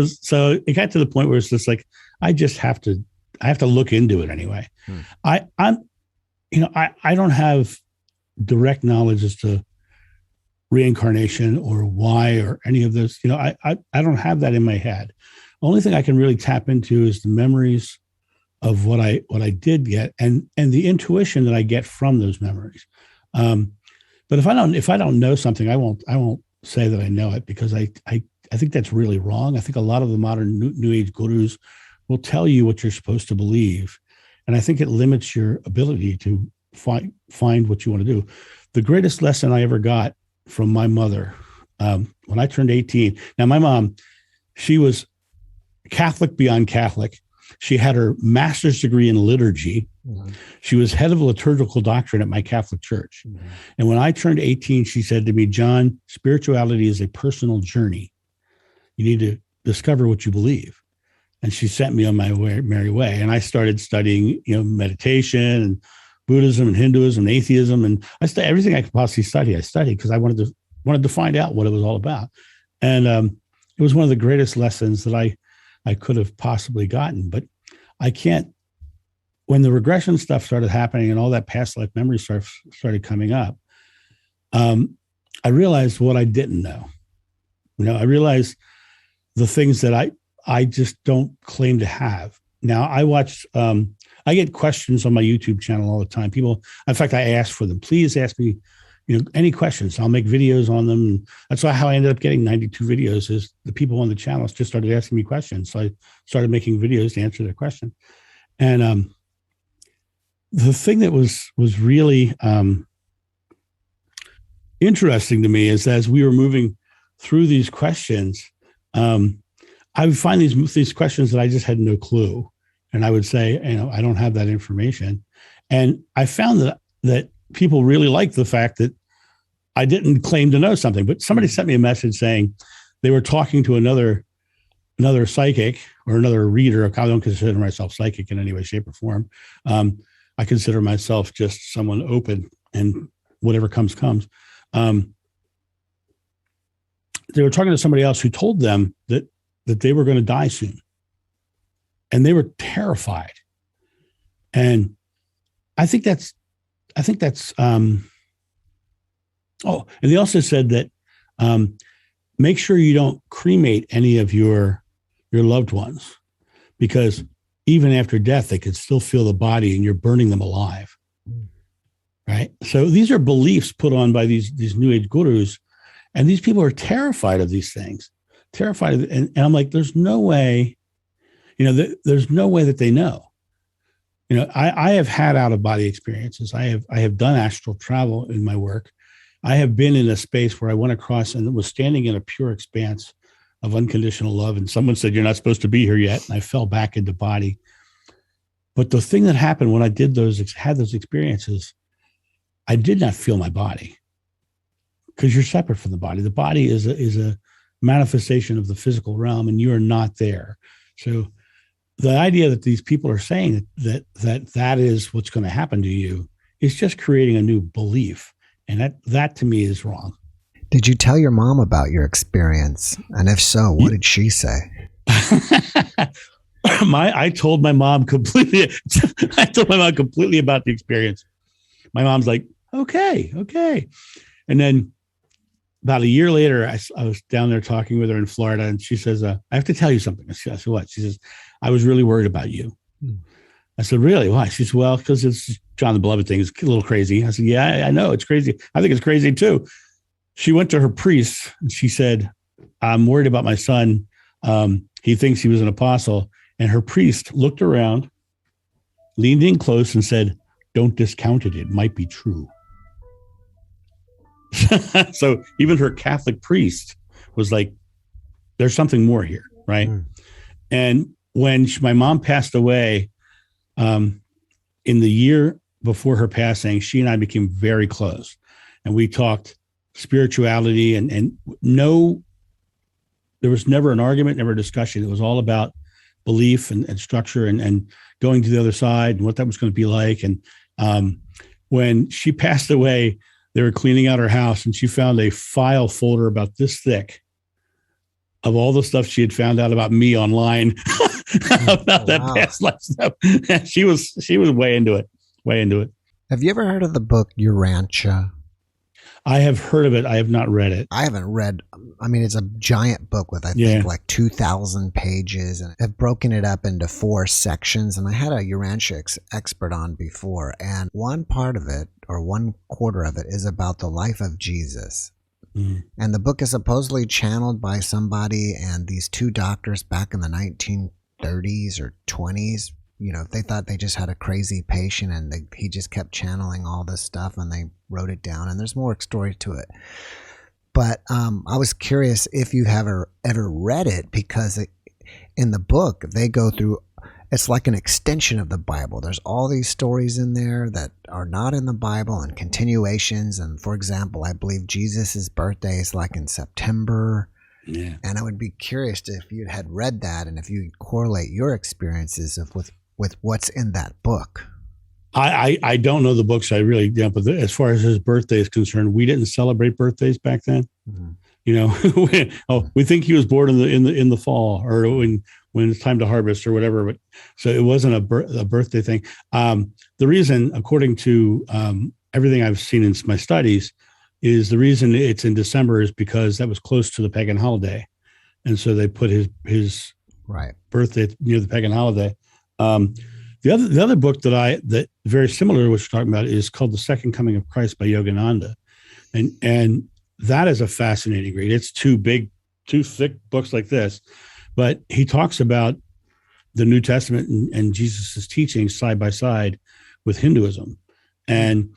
so it got to the point where it's just like, I have to look into it anyway. I don't have direct knowledge as to reincarnation or why or any of this. I don't have that in my head. The only thing I can really tap into is the memories of what I did get and the intuition that I get from those memories. But if I don't know something, I won't say that I know it, because I think that's really wrong. I think a lot of the modern new age gurus will tell you what you're supposed to believe. And I think it limits your ability to find what you want to do. The greatest lesson I ever got from my mother, when I turned 18. Now, my mom, she was Catholic beyond Catholic. She had her master's degree in liturgy. Mm-hmm. She was head of liturgical doctrine at my Catholic church. Mm-hmm. And when I turned 18, she said to me, John, spirituality is a personal journey. You need to discover what you believe. And she sent me on my merry way. And I started studying, meditation and Buddhism and Hinduism and atheism. And I studied everything I could possibly study. I studied because I wanted to find out what it was all about. And it was one of the greatest lessons that I could have possibly gotten. But I can't, when the regression stuff started happening and all that past life memory started coming up, I realized what I didn't know. I realized the things that I just don't claim to have. Now, I get questions on my YouTube channel all the time. People, in fact, I ask for them. Please ask me, any questions. I'll make videos on them. That's how I ended up getting 92 videos, is the people on the channel just started asking me questions. So I started making videos to answer their question. And the thing that was really interesting to me is, as we were moving through these questions, I would find these questions that I just had no clue. And I would say, I don't have that information. And I found that people really liked the fact that I didn't claim to know something. But somebody sent me a message saying they were talking to another psychic or another reader. I don't consider myself psychic in any way, shape, or form. I consider myself just someone open, and whatever comes. They were talking to somebody else who told them that they were going to die soon. And they were terrified. And I think that's, and they also said that make sure you don't cremate any of your loved ones, because even after death, they could still feel the body and you're burning them alive. Right. So these are beliefs put on by these new age gurus, and these people are terrified of these things, and I'm like, there's no way, there's no way that they know. I have had out of body experiences. I have done astral travel in my work. I have been in a space where I went across and was standing in a pure expanse of unconditional love. And someone said, you're not supposed to be here yet. And I fell back into body. But the thing that happened when I had those experiences, I did not feel my body, because you're separate from the body. The body is manifestation of the physical realm, and you are not there. So the idea that these people are saying that is what's going to happen to you is just creating a new belief. And that to me is wrong. Did you tell your mom about your experience? And if so, what did she say? I told my mom completely. I told my mom completely about the experience. My mom's like, okay. And then about a year later, I was down there talking with her in Florida, and she says, I have to tell you something. I said, what? She says, I was really worried about you. I said, really? Why? She said, well, because it's John the Beloved thing. It's a little crazy. I said, yeah, I know. It's crazy. I think it's crazy too. She went to her priest and she said, I'm worried about my son. He thinks he was an apostle. And her priest looked around, leaned in close and said, don't discount it. It might be true. So even her Catholic priest was like, there's something more here. Right. And when my mom passed away, in the year before her passing, she and I became very close, and we talked spirituality and there was never an argument, never a discussion. It was all about belief and structure and going to the other side and what that was going to be like. And when she passed away, they were cleaning out her house and she found a file folder about this thick of all the stuff she had found out about me online about that past life stuff. She was way into it. Have you ever heard of the book Urantia? I have heard of it. I have not read it. I haven't read. I mean, it's a giant book with, I think, like 2,000 pages, and I've broken it up into 4 sections. And I had a Urantia expert on before, and one part of it, or 1/4 of it, is about the life of Jesus. And the book is supposedly channeled by somebody, and these 2 doctors back in the 1930s or 20s, they thought they just had a crazy patient, and he just kept channeling all this stuff, and they wrote it down, and there's more story to it. But I was curious if you have ever read it, because in the book they go through, it's like an extension of the Bible. There's all these stories in there that are not in the Bible and continuations. And for example, I believe Jesus's birthday is like in September. Yeah. And I would be curious if you had read that and if you correlate your experiences with what's in that book. I don't know the books. I really don't. But as far as his birthday is concerned, we didn't celebrate birthdays back then. We think he was born in the fall, or when it's time to harvest or whatever. But so it wasn't a birthday thing. The reason, according to everything I've seen in my studies, is the reason it's in December is because that was close to the pagan holiday, and so they put his birthday near the pagan holiday. The other book that very similar to what you're talking about is called The Second Coming of Christ by Yogananda, and that is a fascinating read. It's 2 thick books like this, but he talks about the New Testament and Jesus's teachings side by side with Hinduism, and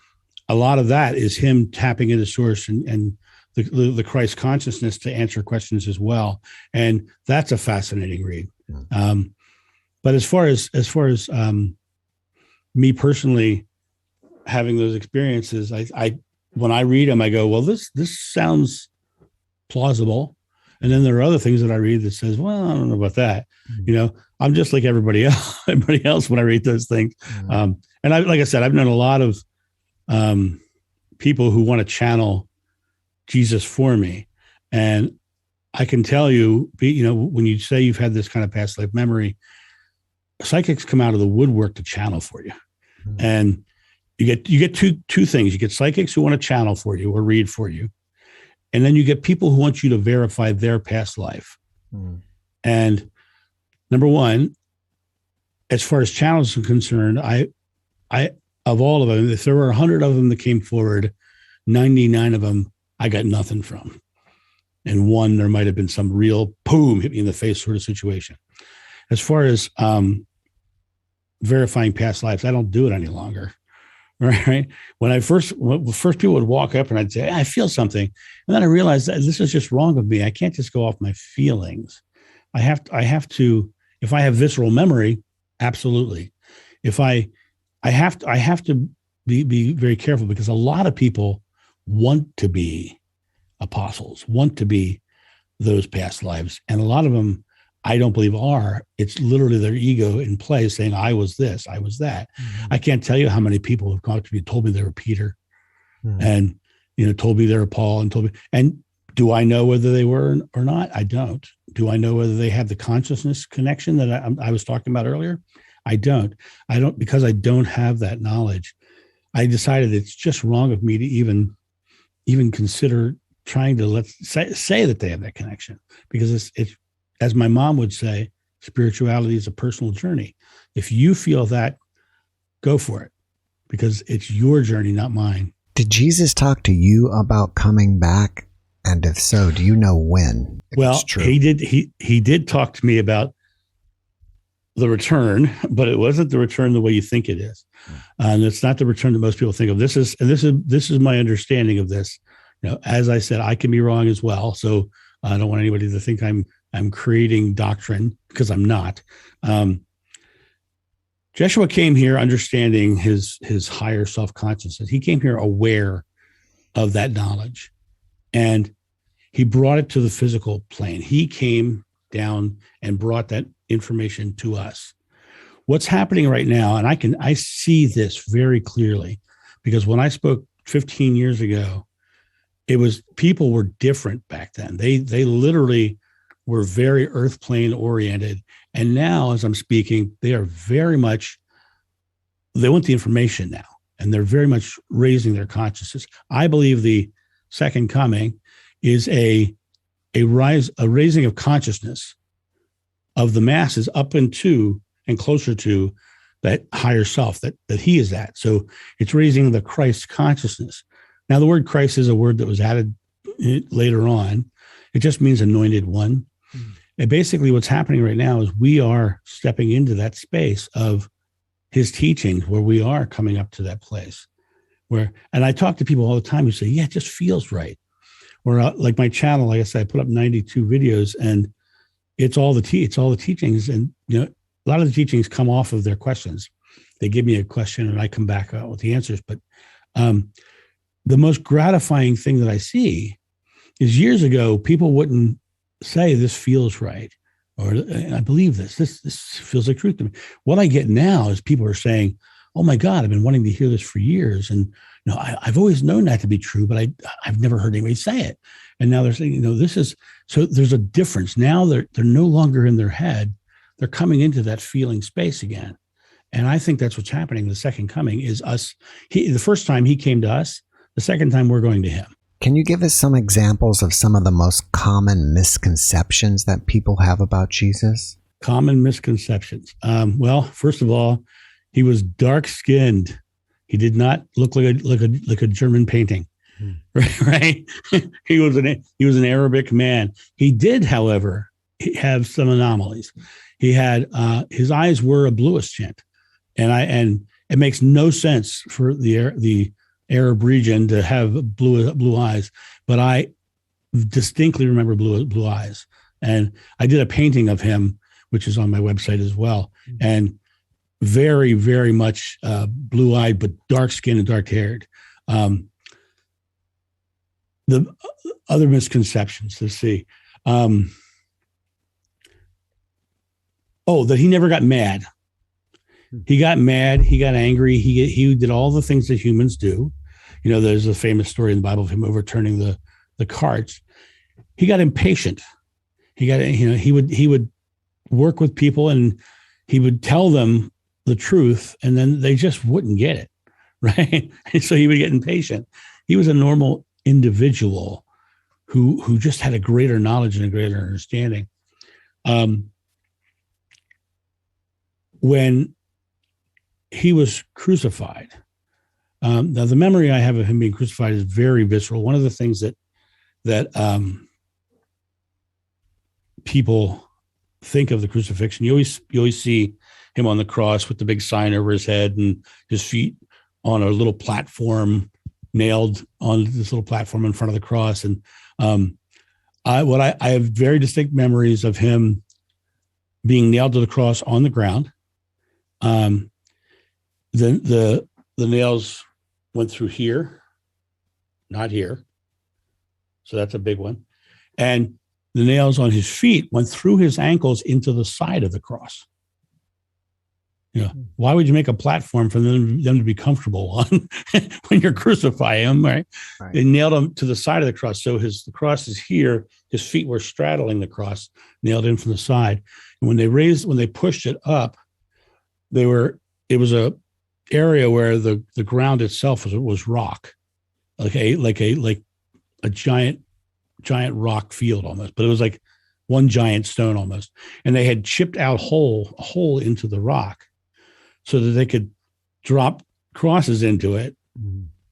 a lot of that is him tapping into source and the Christ consciousness to answer questions as well, and that's a fascinating read. But as far as me personally having those experiences, I when I read them, I go, well, this sounds plausible. And then there are other things that I read that says, well, I don't know about that. I'm just like everybody else when I read those things. And like I said, I've known a lot of people who want to channel Jesus for me. And I can tell you, when you say you've had this kind of past life memory, psychics come out of the woodwork to channel for you. And you get two things. You get psychics who want to channel for you or read for you. And then you get people who want you to verify their past life. And number one, as far as channels are concerned, I of all of them, if there were 100 of them that came forward, 99 of them I got nothing from. And one, there might have been some real boom, hit me in the face sort of situation. As far as verifying past lives, I don't do it any longer. Right? When first people would walk up and I'd say, I feel something. And then I realized that this is just wrong with me. I can't just go off my feelings. I have to, if I have visceral memory, absolutely. If I have to be very careful, because a lot of people want to be apostles, want to be those past lives. And a lot of them, I don't believe are. It's literally their ego in play saying, I was this, I was that. Mm-hmm. I can't tell you how many people have come up to me and told me they were Peter and, told me they were Paul and told me. And do I know whether they were or not? I don't. Do I know whether they have the consciousness connection that I was talking about earlier? I don't. Because I don't have that knowledge. I decided it's just wrong of me to even consider trying to say that they have that connection, because it's as my mom would say, spirituality is a personal journey. If you feel that, go for it, because it's your journey, not mine. Did Jesus talk to you about coming back? And if so, do you know when? Well, he did. He did talk to me about the return, but it wasn't the return the way you think it is. And it's not the return that most people think of. This is my understanding of this. As I said, I can be wrong as well. So I don't want anybody to think I'm creating doctrine, because I'm not. Joshua came here understanding his higher self-consciousness. He came here aware of that knowledge, and he brought it to the physical plane. He came down and brought that information to us. What's happening right now, and I see this very clearly, because when I spoke 15 years ago, people were different back then. They literally were very earth plane oriented. And now, as I'm speaking, they are very much, they want the information now, and they're very much raising their consciousness. I believe the second coming is a raising of consciousness of the masses up into and closer to that higher self that he is at. So it's raising the Christ consciousness. Now, the word Christ is a word that was added later on. It just means anointed one. Mm-hmm. And basically what's happening right now is we are stepping into that space of his teachings, where we are coming up to that place and I talk to people all the time who say, yeah, it just feels right. Or like my channel, like I said, I put up 92 videos, and it's all the teachings. And, a lot of the teachings come off of their questions. They give me a question and I come back out with the answers. But the most gratifying thing that I see is, years ago, people wouldn't say this feels right, or I believe this feels like truth to me. What I get now is people are saying, oh my God, I've been wanting to hear this for years. And I've always known that to be true, but I've never heard anybody say it. And now they're saying, this is, so there's a difference. Now they're no longer in their head. They're coming into that feeling space again. And I think that's what's happening. The second coming is us. The first time he came to us, the second time we're going to him. Can you give us some examples of some of the most common misconceptions that people have about Jesus? Common misconceptions. Well, first of all, he was dark-skinned. He did not look like a German painting, right? He was an Arabic man. He did, however, have some anomalies. He had his eyes were a bluish tint, and it makes no sense for the Arab region to have blue eyes, but I distinctly remember blue eyes. And I did a painting of him, which is on my website as well, and very, very much blue-eyed, but dark-skinned and dark-haired. The other misconceptions, let's see. That he never got mad. He got mad. He got angry. He did all the things that humans do. There's a famous story in the Bible of him overturning the carts. He got impatient. He would work with people, and he would tell them the truth, and then they just wouldn't get it, right? And so he would get impatient. He was a normal individual who just had a greater knowledge and a greater understanding. When he was crucified, now the memory I have of him being crucified is very visceral. One of the things that people think of the crucifixion, you always see him on the cross with the big sign over his head and his feet on a little platform, nailed on this little platform in front of the cross. And I have very distinct memories of him being nailed to the cross on the ground. Then the nails went through here, not here. So that's a big one. And the nails on his feet went through his ankles into the side of the cross. Why would you make a platform for them to be comfortable on when you're crucifying him, right? They nailed him to the side of the cross. So the cross is here. His feet were straddling the cross, nailed in from the side. And when they pushed it up, it was a area where the ground itself was rock, like a giant rock field almost, but it was like one giant stone almost. And they had chipped out a hole into the rock so that they could drop crosses into it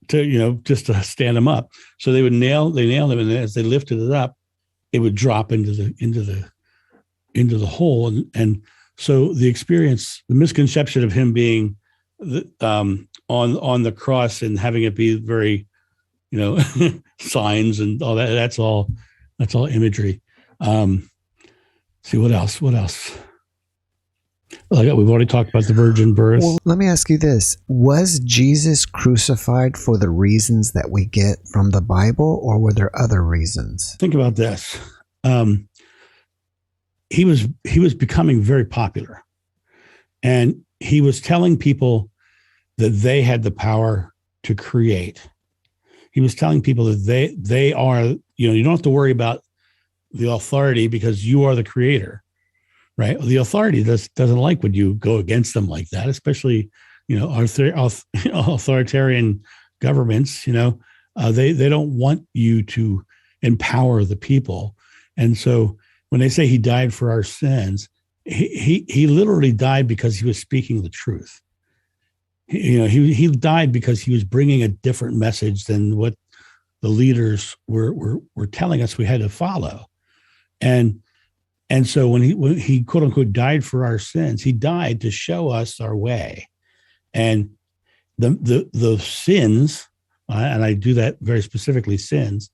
to, just to stand them up. So they nailed them, and as they lifted it up, it would drop into the hole. And so the misconception of him being on the cross and having it be very, signs and all that, that's all imagery. See what else? We've already talked about the virgin birth. Well, let me ask you this. Was Jesus crucified for the reasons that we get from the Bible, or were there other reasons? Think about this. He was becoming very popular, and he was telling people that they had the power to create. He was telling people that they are, you don't have to worry about the authority because you are the creator, right? The authority doesn't like when you go against them like that, especially, authoritarian governments, they don't want you to empower the people. And so when they say he died for our sins, he literally died because he was speaking the truth. He died because he was bringing a different message than what the leaders were telling us we had to follow. And so when he quote unquote died for our sins, he died to show us our way. And the sins, and I do that very specifically, sins,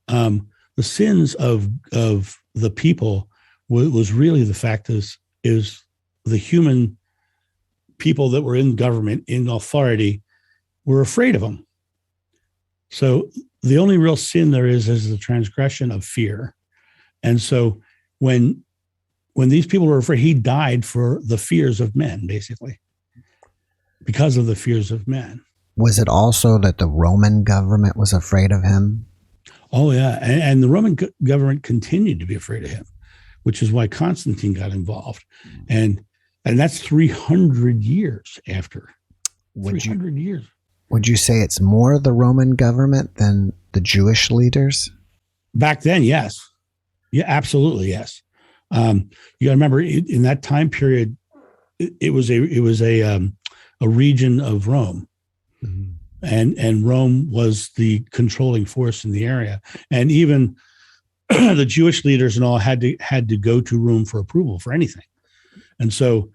the sins of the people was really the fact is the human people that were in government, in authority, were afraid of him. So the only real sin there is the transgression of fear. And so when these people were afraid, he died for the fears of men, basically, because of the fears of men. Was it also that the Roman government was afraid of him? Oh, yeah. And the Roman government continued to be afraid of him, which is why Constantine got involved. And that's 300 years after. 300 years. Would you say it's more the Roman government than the Jewish leaders? Back then, yes. Yeah, absolutely, yes. You got to remember, in that time period, it was a region of Rome, and Rome was the controlling force in the area, and even the Jewish leaders and all had to go to Rome for approval for anything, and so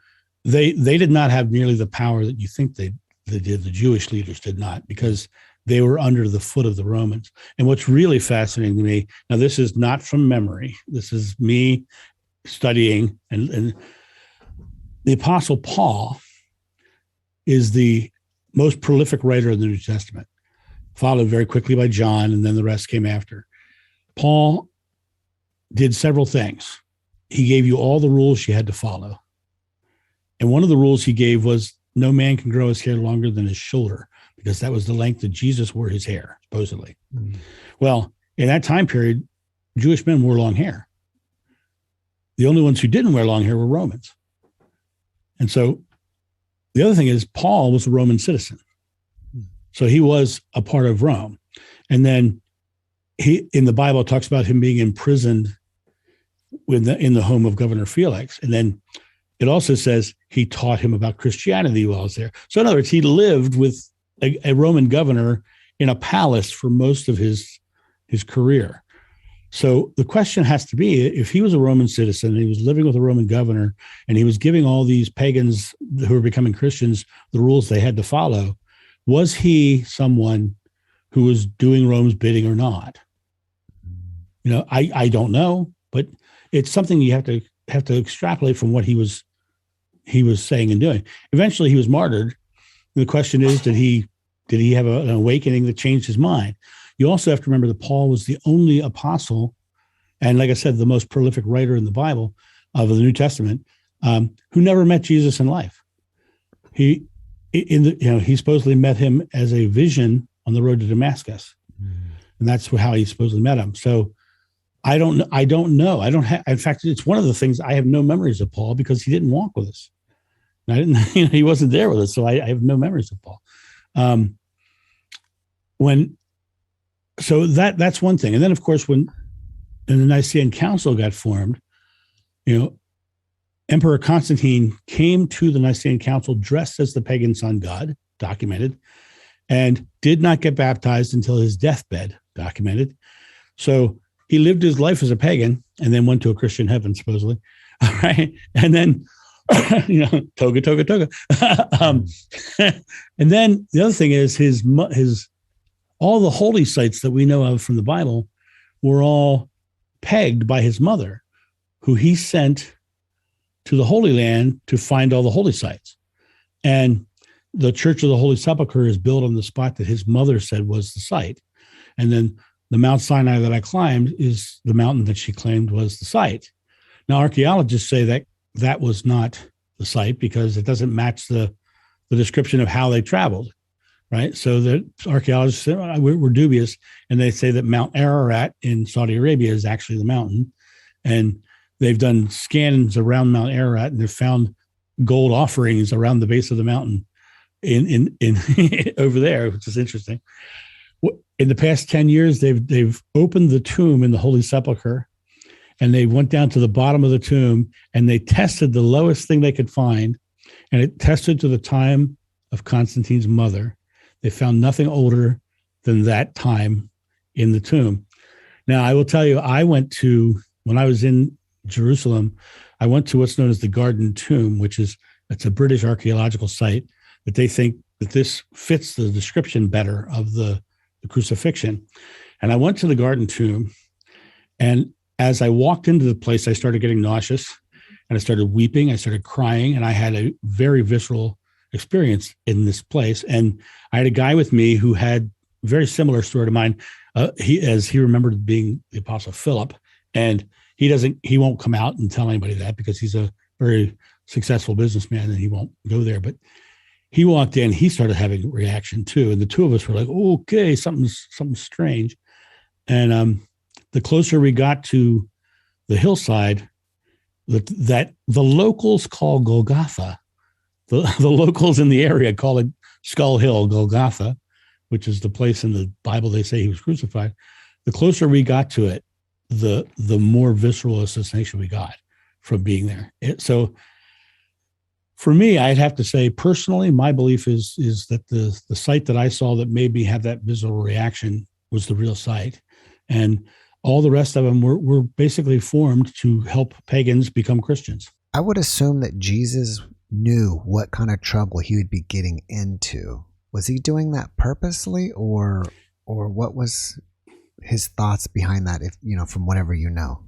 they did not have nearly the power that you think they did. The Jewish leaders did not, because they were under the foot of the Romans. And what's really fascinating to me, now this is not from memory, this is me studying, and the Apostle Paul is the most prolific writer of the New Testament, followed very quickly by John, and then the rest came after. Paul did several things. He gave you all the rules you had to follow. And one of the rules he gave was no man can grow his hair longer than his shoulder, because that was the length that Jesus wore his hair, supposedly. Well, in that time period, Jewish men wore long hair. The only ones who didn't wear long hair were Romans. And so the other thing is, Paul was a Roman citizen. So he was a part of Rome. And then he, in the Bible, talks about him being imprisoned in the home of Governor Felix. And then it also says he taught him about Christianity while he was there. So in other words, he lived with a Roman governor in a palace for most of his career. So the question has to be, if he was a Roman citizen and he was living with a Roman governor and he was giving all these pagans who were becoming Christians the rules they had to follow, was he someone who was doing Rome's bidding or not? I don't know, but it's something you have to extrapolate from what he was saying and doing. Eventually he was martyred. The question is, did he have an awakening that changed his mind? You also have to remember that Paul was the only apostle and like I said, the most prolific writer in the Bible of the New Testament, who never met Jesus in life. He supposedly met him as a vision on the road to Damascus, and that's how he supposedly met him. So I don't know. In fact, it's one of the things I have no memories of Paul because he didn't walk with us. I didn't, he wasn't there with us, so I have no memories of Paul. So that's one thing, and then of course when the Nicene Council got formed, Emperor Constantine came to the Nicene Council dressed as the pagan sun god, documented, and did not get baptized until his deathbed, documented. So he lived his life as a pagan and then went to a Christian heaven, supposedly. All right. And then, toga. And then the other thing is his all the holy sites that we know of from the Bible were all pegged by his mother, who he sent to the Holy Land to find all the holy sites. And the Church of the Holy Sepulchre is built on the spot that his mother said was the site. And then the Mount Sinai that I climbed is the mountain that she claimed was the site. Now, archaeologists say that that was not the site because it doesn't match the description of how they traveled, right? So the archaeologists say, we're dubious, and they say that Mount Ararat in Saudi Arabia is actually the mountain. And they've done scans around Mount Ararat, and they've found gold offerings around the base of the mountain in over there, which is interesting. In the past 10 years, they've opened the tomb in the Holy Sepulchre, and they went down to the bottom of the tomb, and they tested the lowest thing they could find, and it tested to the time of Constantine's mother. They found nothing older than that time in the tomb. Now, I will tell you, when I was in Jerusalem, I went to what's known as the Garden Tomb, it's a British archaeological site that they think that this fits the description better of the crucifixion. And I went to the Garden Tomb, and as I walked into the place, I started getting nauseous, and I started weeping, I started crying, and I had a very visceral experience in this place. And I had a guy with me who had a very similar story to mine. He remembered being the Apostle Philip, and he won't come out and tell anybody that because he's a very successful businessman and he won't go there. But he walked in, he started having a reaction too. And the two of us were like, okay, something's strange. And the closer we got to the hillside, that the locals call Golgotha, the locals in the area call it Skull Hill, Golgotha, which is the place in the Bible they say he was crucified. The closer we got to it, the more visceral association we got from being there. So for me, I'd have to say personally, my belief is that the site that I saw that made me have that visceral reaction was the real site. And all the rest of them were basically formed to help pagans become Christians. I would assume that Jesus knew what kind of trouble he would be getting into. Was he doing that purposely, or what was his thoughts behind that, if from whatever you know?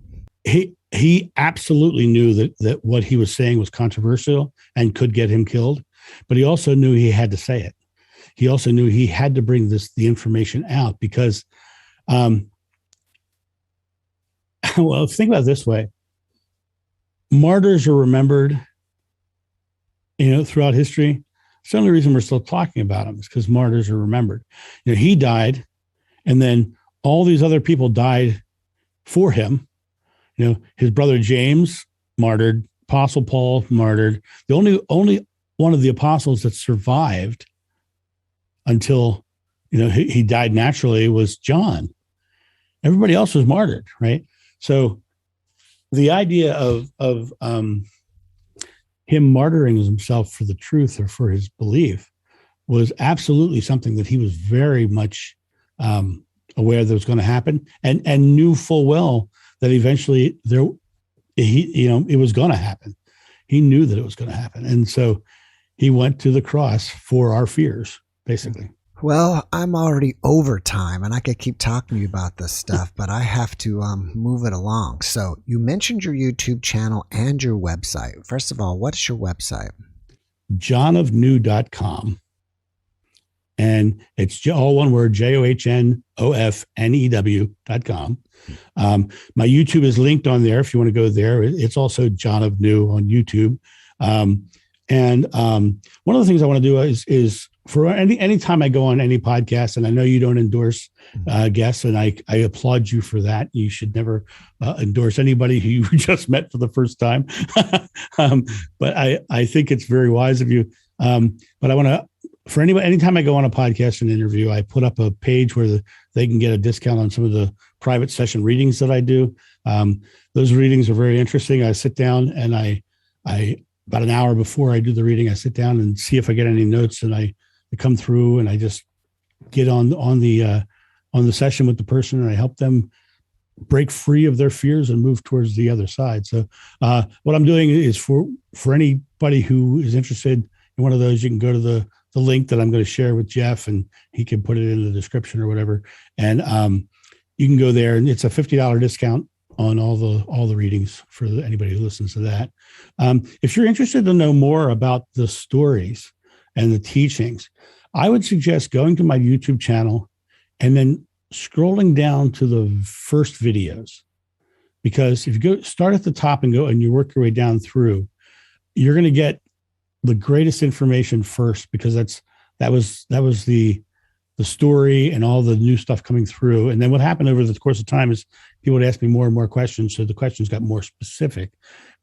He absolutely knew that what he was saying was controversial and could get him killed, but he also knew he had to say it. He also knew he had to bring the information out because, well, think about it this way. Martyrs are remembered, throughout history. It's the only reason we're still talking about him is because martyrs are remembered. He died, and then all these other people died for him. His brother James martyred, Apostle Paul martyred. The only one of the apostles that survived until he died naturally was John. Everybody else was martyred, right? So the idea of him martyring himself for the truth or for his belief was absolutely something that he was very much aware that was going to happen, and knew full well that eventually it was going to happen. He knew that it was going to happen. And so he went to the cross for our fears, basically. Well, I'm already over time, and I could keep talking to you about this stuff, but I have to move it along. So you mentioned your YouTube channel and your website. First of all, what's your website? johnofnew.com. And it's all one word, JohnOfnew.com. My YouTube is linked on there if you want to go there. It's also John of New on YouTube. One of the things I want to do is for any time I go on any podcast, and I know you don't endorse guests, and I applaud you for that. You should never endorse anybody who you just met for the first time. But I think it's very wise of you. But I want to, for anybody, anytime I go on a podcast and interview, I put up a page where they can get a discount on some of the private session readings that I do. Those readings are very interesting. I sit down and I about an hour before I do the reading, I sit down and see if I get any notes, and I come through and I just get on the session with the person, and I help them break free of their fears and move towards the other side. So what I'm doing is for anybody who is interested in one of those, you can go to the link that I'm going to share with Jeff, and he can put it in the description or whatever. And you can go there, and it's a $50 discount on all the readings for anybody who listens to that. If you're interested to know more about the stories and the teachings, I would suggest going to my YouTube channel and then scrolling down to the first videos, because if you start at the top and you work your way down through, you're going to get the greatest information first, because that was the story and all the new stuff coming through. And then what happened over the course of time is people would ask me more and more questions, so the questions got more specific.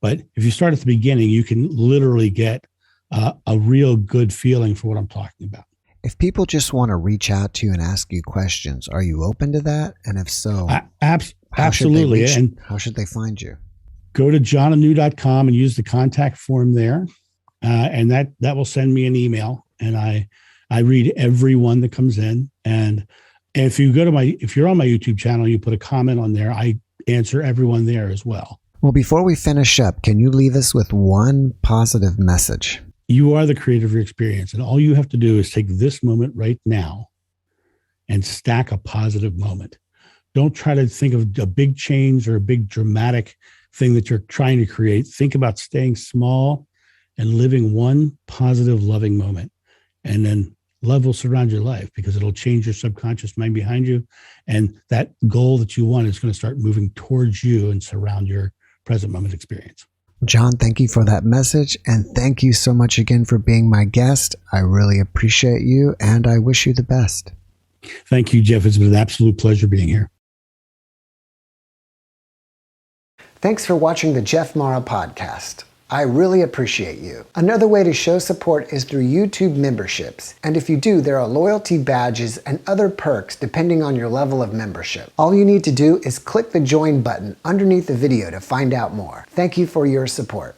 But if you start at the beginning, you can literally get a real good feeling for what I'm talking about. If people just want to reach out to you and ask you questions, are you open to that? And if so, absolutely. How should they find you? Go to johnanew.com and use the contact form there. And that will send me an email, and I read every one that comes in. And if you're on my YouTube channel, you put a comment on there, I answer everyone there as well. Well, before we finish up, can you leave us with one positive message? You are the creator of your experience, and all you have to do is take this moment right now and stack a positive moment. Don't try to think of a big change or a big dramatic thing that you're trying to create. Think about staying small and living one positive, loving moment. And then love will surround your life, because it'll change your subconscious mind behind you. And that goal that you want is going to start moving towards you and surround your present moment experience. John, thank you for that message. And thank you so much again for being my guest. I really appreciate you, and I wish you the best. Thank you, Jeff. It's been an absolute pleasure being here. Thanks for watching the JeffMara podcast. I really appreciate you. Another way to show support is through YouTube memberships. And if you do, there are loyalty badges and other perks depending on your level of membership. All you need to do is click the join button underneath the video to find out more. Thank you for your support.